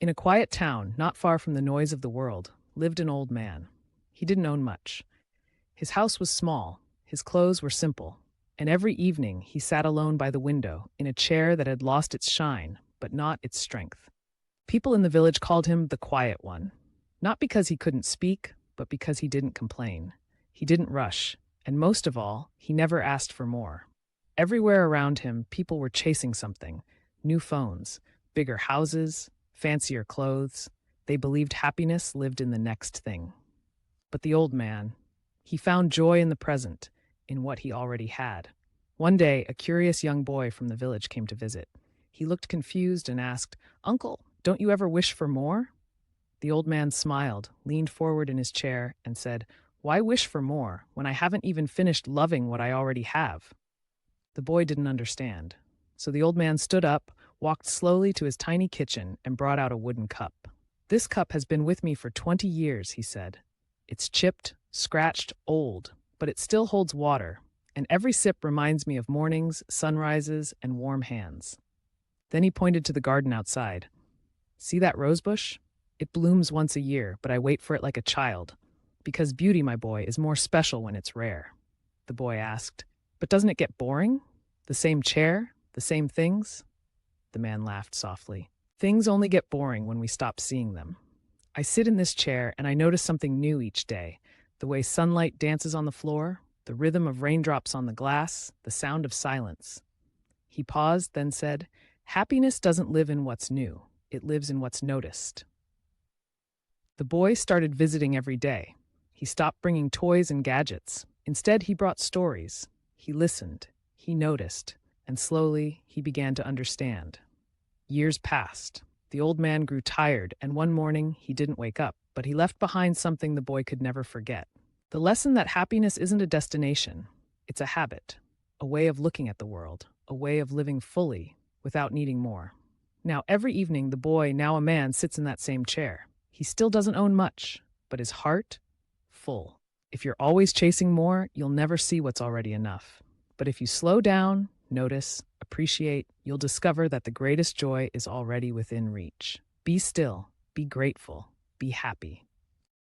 In a quiet town, not far from the noise of the world, lived an old man. He didn't own much. His house was small, his clothes were simple, and every evening he sat alone by the window in a chair that had lost its shine, but not its strength. People in the village called him the Quiet One, not because he couldn't speak, but because he didn't complain. He didn't rush, and most of all, he never asked for more. Everywhere around him, people were chasing something: new phones, bigger houses, fancier clothes. They believed happiness lived in the next thing. But the old man, he found joy in the present, in what he already had. One day, a curious young boy from the village came to visit. He looked confused and asked, "Uncle, don't you ever wish for more?" The old man smiled, leaned forward in his chair, and said, "Why wish for more when I haven't even finished loving what I already have?" The boy didn't understand. So the old man stood up, walked slowly to his tiny kitchen, and brought out a wooden cup. "This cup has been with me for 20 years," he said. "It's chipped, scratched, old, but it still holds water, and every sip reminds me of mornings, sunrises, and warm hands." Then he pointed to the garden outside. "See that rose bush? It blooms once a year, but I wait for it like a child, because beauty, my boy, is more special when it's rare." The boy asked, "But doesn't it get boring? The same chair, the same things?" The man laughed softly. "Things only get boring when we stop seeing them. I sit in this chair and I notice something new each day: the way sunlight dances on the floor, the rhythm of raindrops on the glass, the sound of silence." He paused, then said, "Happiness doesn't live in what's new. It lives in what's noticed." The boy started visiting every day. He stopped bringing toys and gadgets. Instead, he brought stories. He listened. He noticed. And slowly, he began to understand. Years passed. The old man grew tired, and one morning, he didn't wake up, but he left behind something the boy could never forget. The lesson that happiness isn't a destination. It's a habit, a way of looking at the world, a way of living fully without needing more. Now, every evening, the boy, now a man, sits in that same chair. He still doesn't own much, but his heart, full. If you're always chasing more, you'll never see what's already enough. But if you slow down, notice, appreciate, you'll discover that the greatest joy is already within reach. Be still, be grateful, be happy.